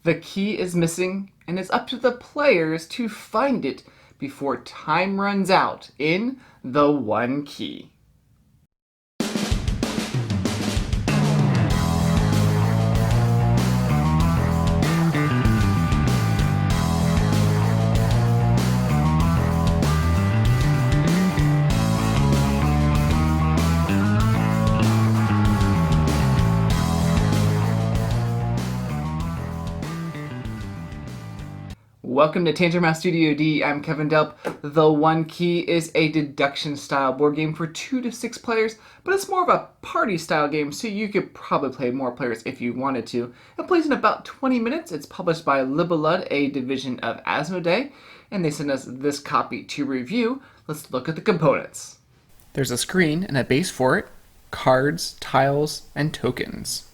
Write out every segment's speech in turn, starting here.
The key is missing, and it's up to the players to find it before time runs out in the one key. Welcome to Tangermouse Studio D. I'm Kevin Delp. The One Key is a deduction-style board game for 2 to 6 players, but it's more of a party-style game, so you could probably play more players if you wanted to. It plays in about 20 minutes. It's published by Libellud, a division of Asmodee, and they sent us this copy to review. Let's look at the components. There's a screen and a base for it, cards, tiles, and tokens.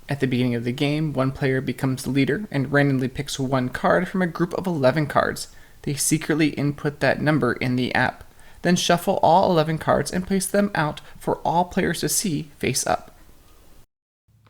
At the beginning of the game, one player becomes the leader and randomly picks one card from a group of 11 cards. They secretly input that number in the app, then shuffle all 11 cards and place them out for all players to see face up.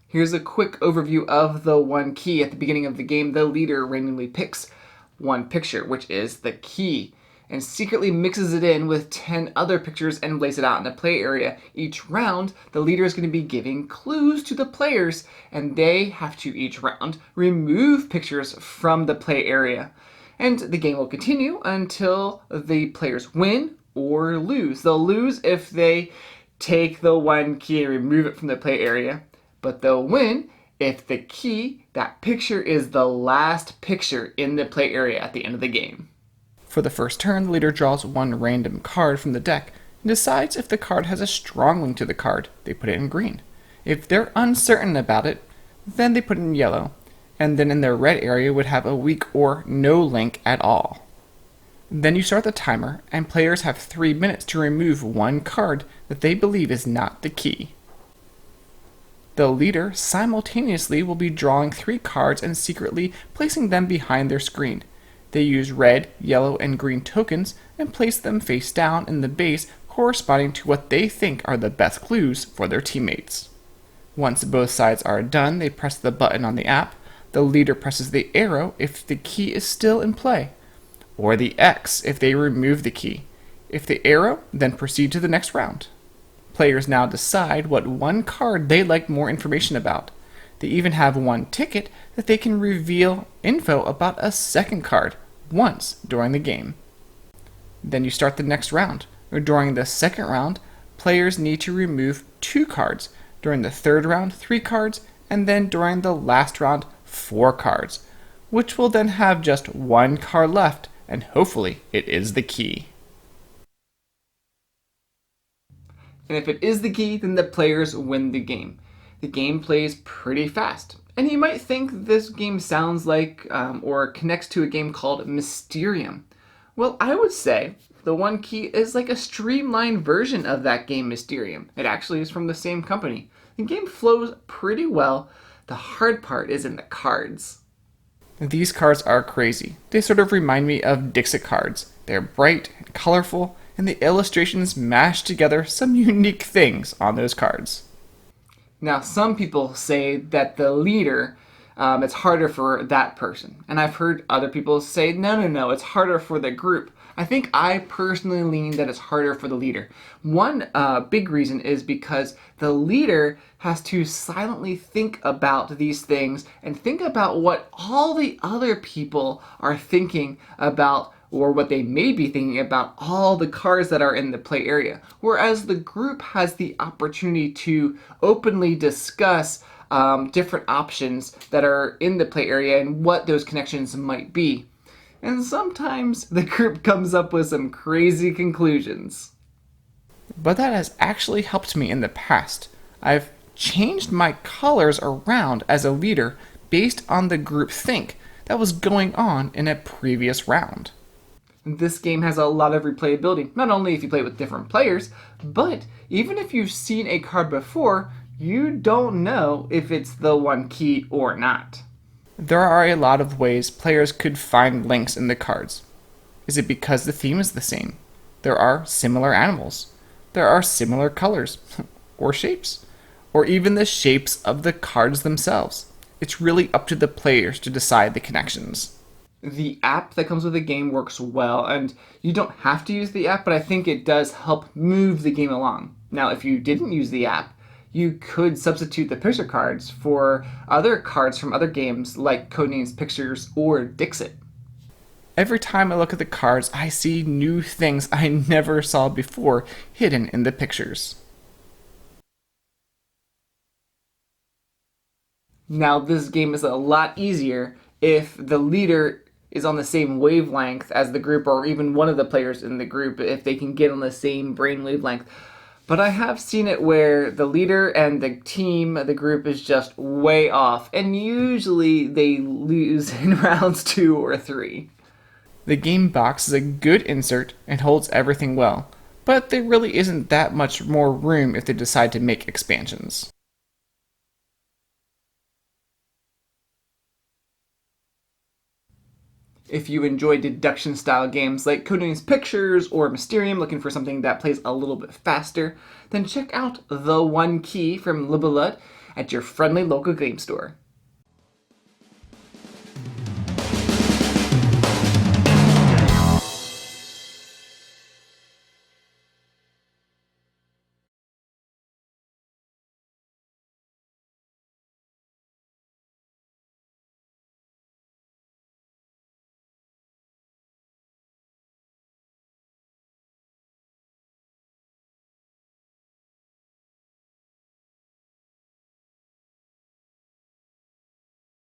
Here's a quick overview of the one key. At the beginning of the game, the leader randomly picks one picture, which is the key, and secretly mixes it in with 10 other pictures and lays it out in the play area. Each round, the leader is going to be giving clues to the players, and they have to, each round, remove pictures from the play area. And the game will continue until the players win or lose. They'll lose if they take the one key and remove it from the play area, but they'll win if the key, that picture, is the last picture in the play area at the end of the game. For the first turn, the leader draws one random card from the deck and decides if the card has a strong link to the card. They put it in green. If they're uncertain about it, then they put it in yellow, and then in their red area would have a weak or no link at all. Then you start the timer, and players have 3 minutes to remove one card that they believe is not the key. The leader simultaneously will be drawing 3 cards and secretly placing them behind their screen. They use red, yellow, and green tokens and place them face down in the base corresponding to what they think are the best clues for their teammates. Once both sides are done, they press the button on the app. The leader presses the arrow if the key is still in play, or the X if they remove the key. If the arrow, then proceed to the next round. Players now decide what one card they'd like more information about. They even have one ticket that they can reveal info about a second card once during the game. Then you start the next round. During the second round, players need to remove 2 cards. During the third round, 3 cards, and then during the last round, 4 cards, which will then have just 1 card left, and hopefully it is the key. And if it is the key, then the players win the game. The game plays pretty fast, and you might think this game sounds like or connects to a game called Mysterium. Well, I would say the one key is like a streamlined version of that game Mysterium. It actually is from the same company. The game flows pretty well. The hard part is in the cards. These cards are crazy. They sort of remind me of Dixit cards. They're bright and colorful, and the illustrations mash together some unique things on those cards. Now, some people say that the leader, it's harder for that person. And I've heard other people say, no, it's harder for the group. I think I personally lean that it's harder for the leader. One big reason is because the leader has to silently think about these things and think about what all the other people are thinking about, or what they may be thinking about all the cards that are in the play area. Whereas the group has the opportunity to openly discuss different options that are in the play area and what those connections might be. And sometimes the group comes up with some crazy conclusions. But that has actually helped me in the past. I've changed my colors around as a leader based on the group think that was going on in a previous round. This game has a lot of replayability, not only if you play with different players, but even if you've seen a card before, you don't know if it's the one key or not. There are a lot of ways players could find links in the cards. Is it because the theme is the same? There are similar animals. There are similar colors, or shapes, or even the shapes of the cards themselves. It's really up to the players to decide the connections. The app that comes with the game works well, and you don't have to use the app, but I think it does help move the game along. Now, if you didn't use the app, you could substitute the picture cards for other cards from other games like Codenames Pictures or Dixit. Every time I look at the cards, I see new things I never saw before hidden in the pictures. Now, this game is a lot easier if the leader is on the same wavelength as the group, or even one of the players in the group, if they can get on the same brain wavelength. But I have seen it where the leader and the team, the group, is just way off, and usually they lose in rounds 2 or 3. The game box is a good insert and holds everything well, but there really isn't that much more room if they decide to make expansions. If you enjoy deduction style games like Codenames Pictures or Mysterium, looking for something that plays a little bit faster, then check out The One Key from Libellud at your friendly local game store.